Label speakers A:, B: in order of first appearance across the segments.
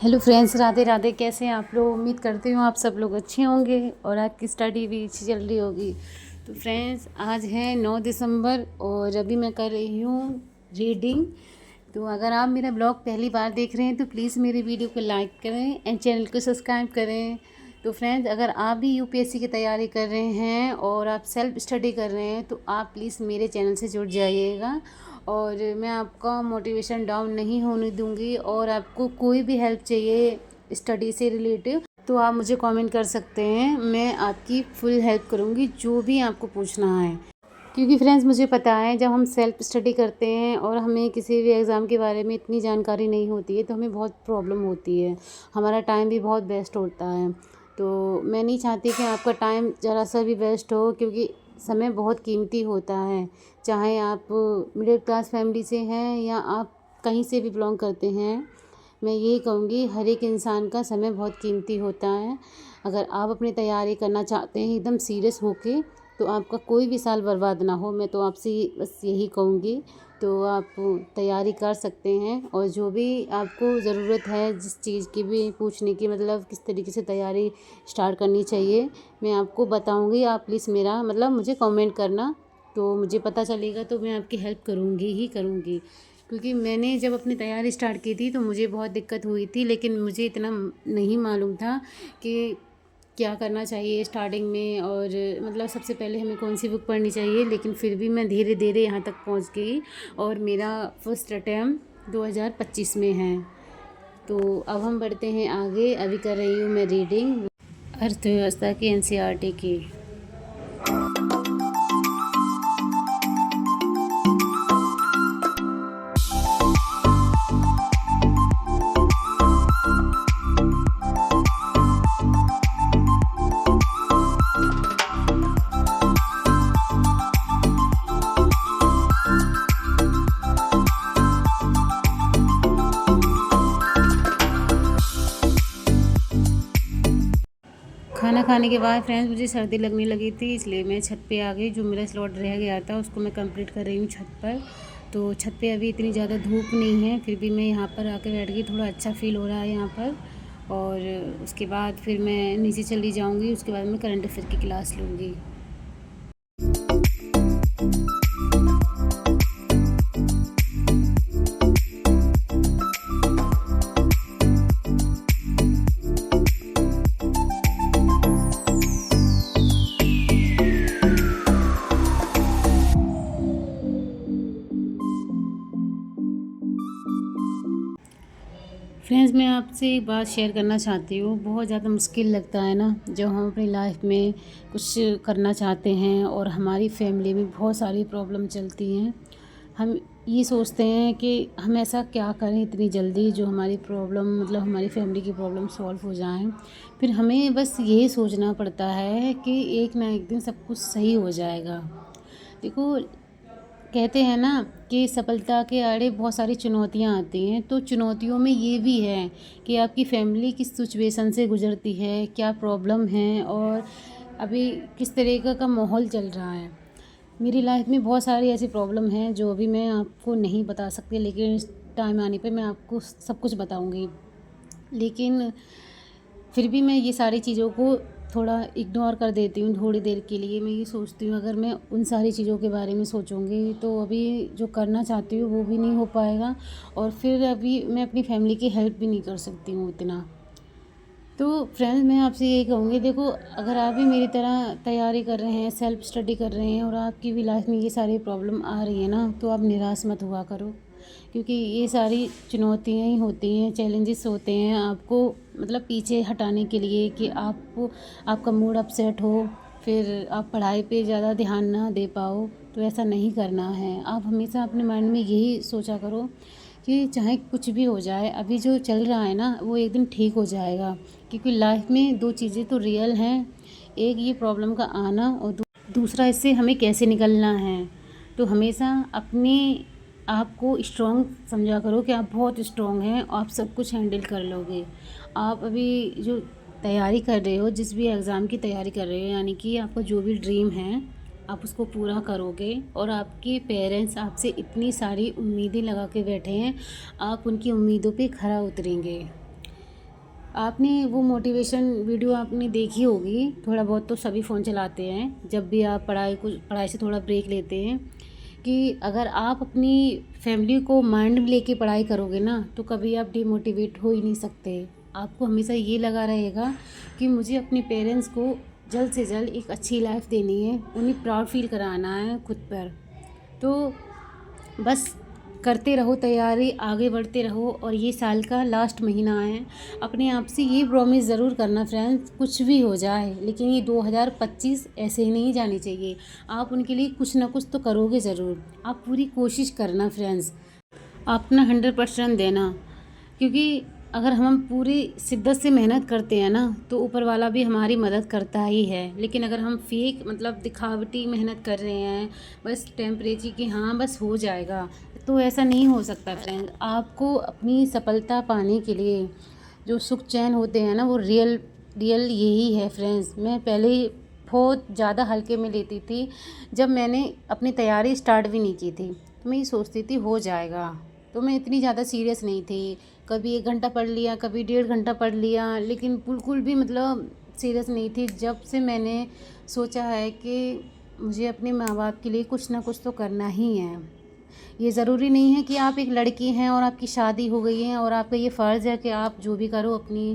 A: Hello friends, Radhe Radhe. कैसे हैं आप लोग? उम्मीद करती हूँ आप सब लोग अच्छे होंगे और आपकी स्टडी भी अच्छी चल रही होगी। तो फ्रेंड्स, आज है 9 दिसंबर और अभी मैं कर रही हूँ रीडिंग। तो अगर आप मेरा ब्लॉग पहली बार देख रहे हैं तो प्लीज़ मेरे वीडियो को लाइक करें एंड चैनल को सब्सक्राइब करें। तो फ्रेंड्स, अगर आप भी यूपीएससी की तैयारी कर रहे हैं और आप सेल्फ स्टडी कर रहे हैं तो आप प्लीज़ मेरे चैनल से जुड़ जाइएगा और मैं आपका मोटिवेशन डाउन नहीं होने दूंगी। और आपको कोई भी हेल्प चाहिए स्टडी से रिलेटिव तो आप मुझे कमेंट कर सकते हैं, मैं आपकी फुल हेल्प करूंगी जो भी आपको पूछना है। क्योंकि फ्रेंड्स, मुझे पता है जब हम सेल्फ स्टडी करते हैं और हमें किसी भी एग्ज़ाम के बारे में इतनी जानकारी नहीं होती है तो हमें बहुत प्रॉब्लम होती है, हमारा टाइम भी बहुत वेस्ट होता है। तो मैं नहीं चाहती कि आपका टाइम ज़रा सा भी वेस्ट हो, क्योंकि समय बहुत कीमती होता है। चाहे आप मिडिल क्लास फैमिली से हैं या आप कहीं से भी बिलोंग करते हैं, मैं यही कहूँगी हर एक इंसान का समय बहुत कीमती होता है। अगर आप अपनी तैयारी करना चाहते हैं एकदम सीरियस होके तो आपका कोई भी साल बर्बाद ना हो, मैं तो आपसे बस यही कहूँगी। तो आप तैयारी कर सकते हैं और जो भी आपको ज़रूरत है जिस चीज़ की भी पूछने की, मतलब किस तरीके से तैयारी स्टार्ट करनी चाहिए, मैं आपको बताऊँगी। आप प्लीज़ मेरा मुझे कमेंट करना, तो मुझे पता चलेगा तो मैं आपकी हेल्प करूँगी ही करूँगी। क्योंकि मैंने जब अपनी तैयारी स्टार्ट की थी तो मुझे बहुत दिक्कत हुई थी, लेकिन मुझे इतना नहीं मालूम था कि क्या करना चाहिए स्टार्टिंग में और सबसे पहले हमें कौन सी बुक पढ़नी चाहिए। लेकिन फिर भी मैं धीरे धीरे यहाँ तक पहुँच गई और मेरा फर्स्ट अटैम्प्ट 2025 में है। तो अब हम बढ़ते हैं आगे। अभी कर रही हूँ मैं रीडिंग अर्थव्यवस्था की एनसीईआरटी की। खाना खाने के बाद फ्रेंड्स मुझे सर्दी लगने लगी थी, इसलिए मैं छत पे आ गई। जो मेरा स्लॉट रह गया था उसको मैं कंप्लीट कर रही हूँ छत पर। तो छत पे अभी इतनी ज़्यादा धूप नहीं है, फिर भी मैं यहाँ पर आकर बैठ गई। थोड़ा अच्छा फील हो रहा है यहाँ पर। और उसके बाद फिर मैं नीचे चली जाऊँगी, उसके बाद मैं करंट अफेयर की क्लास लूँगी। फ्रेंड्स, मैं आपसे एक बात शेयर करना चाहती हूँ। बहुत ज़्यादा मुश्किल लगता है ना जब हम अपनी लाइफ में कुछ करना चाहते हैं और हमारी फैमिली में बहुत सारी प्रॉब्लम चलती हैं। हम ये सोचते हैं कि हम ऐसा क्या करें इतनी जल्दी जो हमारी प्रॉब्लम हमारी फैमिली की प्रॉब्लम सॉल्व हो जाए। फिर हमें बस यही सोचना पड़ता है कि एक ना एक दिन सब कुछ सही हो जाएगा। देखो, कहते हैं ना कि सफलता के आड़े बहुत सारी चुनौतियां आती हैं। तो चुनौतियों में ये भी है कि आपकी फैमिली किस सिचुएशन से गुजरती है, क्या प्रॉब्लम है और अभी किस तरीक़े का माहौल चल रहा है। मेरी लाइफ में बहुत सारी ऐसी प्रॉब्लम हैं जो अभी मैं आपको नहीं बता सकती, लेकिन इस टाइम आने पे मैं आपको सब कुछ बताऊंगी। लेकिन फिर भी मैं ये सारी चीज़ों को थोड़ा इग्नोर कर देती हूँ थोड़ी देर के लिए। मैं ये सोचती हूँ अगर मैं उन सारी चीज़ों के बारे में सोचूंगी तो अभी जो करना चाहती हूँ वो भी नहीं हो पाएगा और फिर अभी मैं अपनी फैमिली की हेल्प भी नहीं कर सकती हूँ इतना। तो फ्रेंड्स, मैं आपसे यही कहूँगी, देखो अगर आप भी मेरी तरह तैयारी कर रहे हैं, सेल्फ स्टडी कर रहे हैं और आपकी भी लाइफ में ये सारी प्रॉब्लम आ रही है ना, तो आप निराश मत हुआ करो। क्योंकि ये सारी चुनौतियाँ ही होती हैं, चैलेंजेस होते हैं आपको पीछे हटाने के लिए कि आपका मूड अपसेट हो, फिर आप पढ़ाई पे ज़्यादा ध्यान ना दे पाओ। तो ऐसा नहीं करना है। आप हमेशा अपने माइंड में यही सोचा करो कि चाहे कुछ भी हो जाए, अभी जो चल रहा है ना वो एक दिन ठीक हो जाएगा। क्योंकि लाइफ में दो चीज़ें तो रियल हैं, एक ये प्रॉब्लम का आना और दूसरा इससे हमें कैसे निकलना है। तो हमेशा अपने आप को स्ट्रॉन्ग समझा करो कि आप बहुत स्ट्रॉन्ग हैं, आप सब कुछ हैंडल कर लोगे। आप अभी जो तैयारी कर रहे हो, जिस भी एग्ज़ाम की तैयारी कर रहे हो, यानी कि आपका जो भी ड्रीम है आप उसको पूरा करोगे। और आपके पेरेंट्स आपसे इतनी सारी उम्मीदें लगा के बैठे हैं, आप उनकी उम्मीदों पे खरा उतरेंगे। आपने वो मोटिवेशन वीडियो आपने देखी होगी, थोड़ा बहुत तो सभी फ़ोन चलाते हैं जब भी आप पढ़ाई से थोड़ा ब्रेक लेते हैं, कि अगर आप अपनी फैमिली को माइंड में लेके पढ़ाई करोगे ना तो कभी आप डिमोटिवेट हो ही नहीं सकते। आपको हमेशा ये लगा रहेगा कि मुझे अपने पेरेंट्स को जल्द से जल्द एक अच्छी लाइफ देनी है, उन्हें प्राउड फील कराना है खुद पर। तो बस करते रहो तैयारी, आगे बढ़ते रहो। और ये साल का लास्ट महीना है, अपने आप से ये प्रॉमिस ज़रूर करना फ्रेंड्स, कुछ भी हो जाए लेकिन ये 2025 ऐसे ही नहीं जानी चाहिए। आप उनके लिए कुछ ना कुछ तो करोगे ज़रूर। आप पूरी कोशिश करना फ्रेंड्स, आप अपना 100% देना, क्योंकि अगर हम पूरी शिद्दत से मेहनत करते हैं ना तो ऊपर वाला भी हमारी मदद करता ही है। लेकिन अगर हम फेक मतलब दिखावटी मेहनत कर रहे हैं बस टेम्परेरी कि हाँ बस हो जाएगा, तो ऐसा नहीं हो सकता फ्रेंड। आपको अपनी सफलता पाने के लिए जो सुख चैन होते हैं ना वो रियल रियल यही है फ्रेंड्स। मैं पहले बहुत ज़्यादा हल्के में लेती थी, जब मैंने अपनी तैयारी स्टार्ट भी नहीं की थी तो मैं ये सोचती थी हो जाएगा, तो मैं इतनी ज़्यादा सीरियस नहीं थी। कभी 1 घंटा पढ़ लिया, कभी 1.5 घंटा पढ़ लिया, लेकिन बिल्कुल भी मतलब सीरियस नहीं थी। जब से मैंने सोचा है कि मुझे अपने माँ बाप के लिए कुछ ना कुछ तो करना ही है। ये ज़रूरी नहीं है कि आप एक लड़की हैं और आपकी शादी हो गई है और आपका ये फ़र्ज़ है कि आप जो भी करो अपनी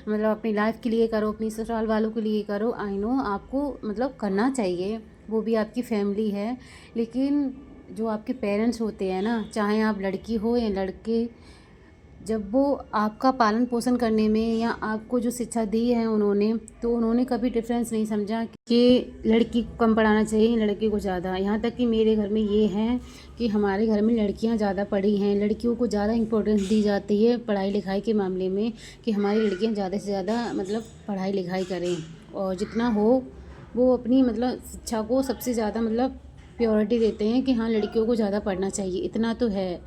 A: मतलब अपनी लाइफ के लिए करो, अपनी ससुराल वालों के लिए करो। आई नो आपको मतलब करना चाहिए, वो भी आपकी फैमिली है। लेकिन जो आपके पेरेंट्स होते हैं ना, चाहे आप लड़की हो या लड़के, जब वो आपका पालन पोषण करने में या आपको जो शिक्षा दी है उन्होंने, तो उन्होंने कभी डिफरेंस नहीं समझा कि लड़की को कम पढ़ाना चाहिए लड़के को ज़्यादा। यहाँ तक कि मेरे घर में ये है कि हमारे घर में लड़कियाँ ज़्यादा पढ़ी हैं, लड़कियों को ज़्यादा इम्पोर्टेंस दी जाती है पढ़ाई लिखाई के मामले में, कि हमारी लड़कियाँ ज़्यादा से ज़्यादा मतलब पढ़ाई लिखाई करें और जितना हो वो अपनी मतलब शिक्षा को सबसे ज़्यादा मतलब प्योरिटी देते हैं कि हाँ लड़कियों को ज़्यादा पढ़ना चाहिए। इतना तो है,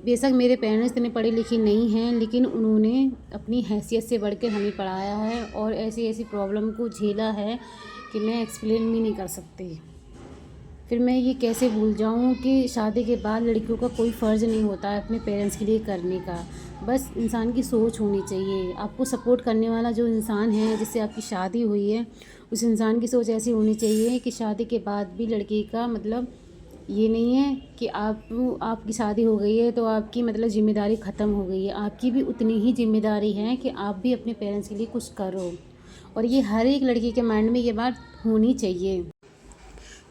A: बेशक मेरे पेरेंट्स इतने पढ़े लिखे नहीं हैं लेकिन उन्होंने अपनी हैसियत से बढ़कर हमें पढ़ाया है और ऐसी ऐसी प्रॉब्लम को झेला है कि मैं एक्सप्लेन भी नहीं कर सकती। फिर मैं ये कैसे भूल जाऊँ कि शादी के बाद लड़कियों का कोई फ़र्ज़ नहीं होता है अपने पेरेंट्स के लिए करने का। बस इंसान की सोच होनी चाहिए, आपको सपोर्ट करने वाला जो इंसान है जिससे आपकी शादी हुई है उस इंसान की सोच ऐसी होनी चाहिए कि शादी के बाद भी लड़की का मतलब ये नहीं है कि आपकी शादी हो गई है तो आपकी मतलब ज़िम्मेदारी ख़त्म हो गई है। आपकी भी उतनी ही ज़िम्मेदारी है कि आप भी अपने पेरेंट्स के लिए कुछ करो। और ये हर एक लड़की के माइंड में ये बात होनी चाहिए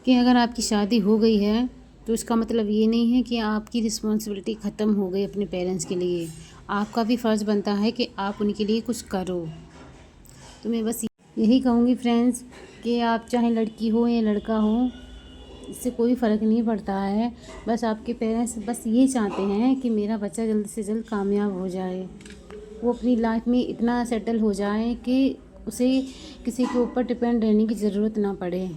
A: कि अगर आपकी शादी हो गई है तो इसका मतलब ये नहीं है कि आपकी रिस्पॉन्सिबिलिटी ख़त्म हो गई अपने पेरेंट्स के लिए। आपका भी फ़र्ज़ बनता है कि आप उनके लिए कुछ करो। तो मैं बस यही कहूँगी फ्रेंड्स कि आप चाहे लड़की हो या लड़का हो, इससे कोई फ़र्क नहीं पड़ता है। बस आपके पेरेंट्स बस ये चाहते हैं कि मेरा बच्चा जल्द से जल्द कामयाब हो जाए, वो अपनी लाइफ में इतना सेटल हो जाए कि उसे किसी के ऊपर डिपेंड रहने की ज़रूरत ना पड़े।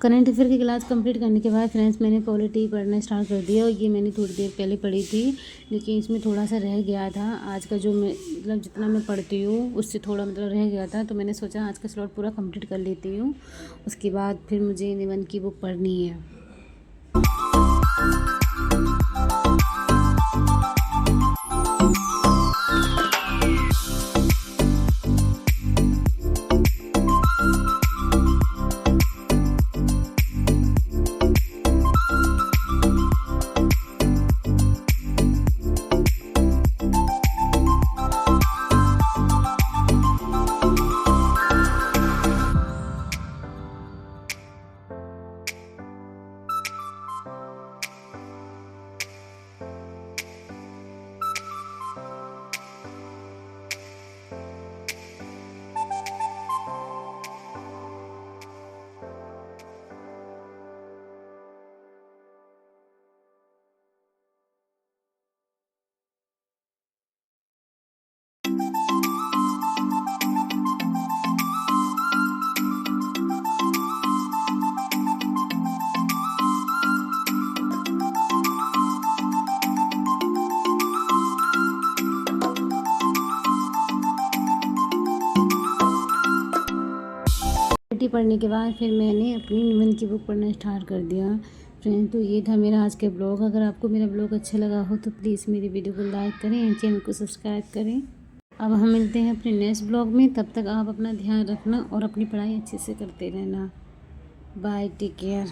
A: करंट अफेयर की क्लास कंप्लीट करने के बाद फ्रेंड्स मैंने पॉलिटी पढ़ना स्टार्ट कर दिया और ये मैंने थोड़ी देर पहले पढ़ी थी, लेकिन इसमें थोड़ा सा रह गया था। आज का जो मैं मतलब जितना मैं पढ़ती हूँ उससे थोड़ा मतलब रह गया था, तो मैंने सोचा आज का स्लॉट पूरा कंप्लीट कर लेती हूँ, उसके बाद फिर मुझे निबंध की बुक पढ़नी है। बेटी पढ़ने के बाद फिर मैंने अपनी निबंध की बुक पढ़ना स्टार्ट कर दिया। फ्रेंड्स, तो ये था मेरा आज का ब्लॉग। अगर आपको मेरा ब्लॉग अच्छा लगा हो तो प्लीज़ मेरी वीडियो को लाइक करें, चैनल को सब्सक्राइब करें। अब हम मिलते हैं अपने नेक्स्ट ब्लॉग में। तब तक आप अपना ध्यान रखना और अपनी पढ़ाई अच्छे से करते रहना। Bye, take care.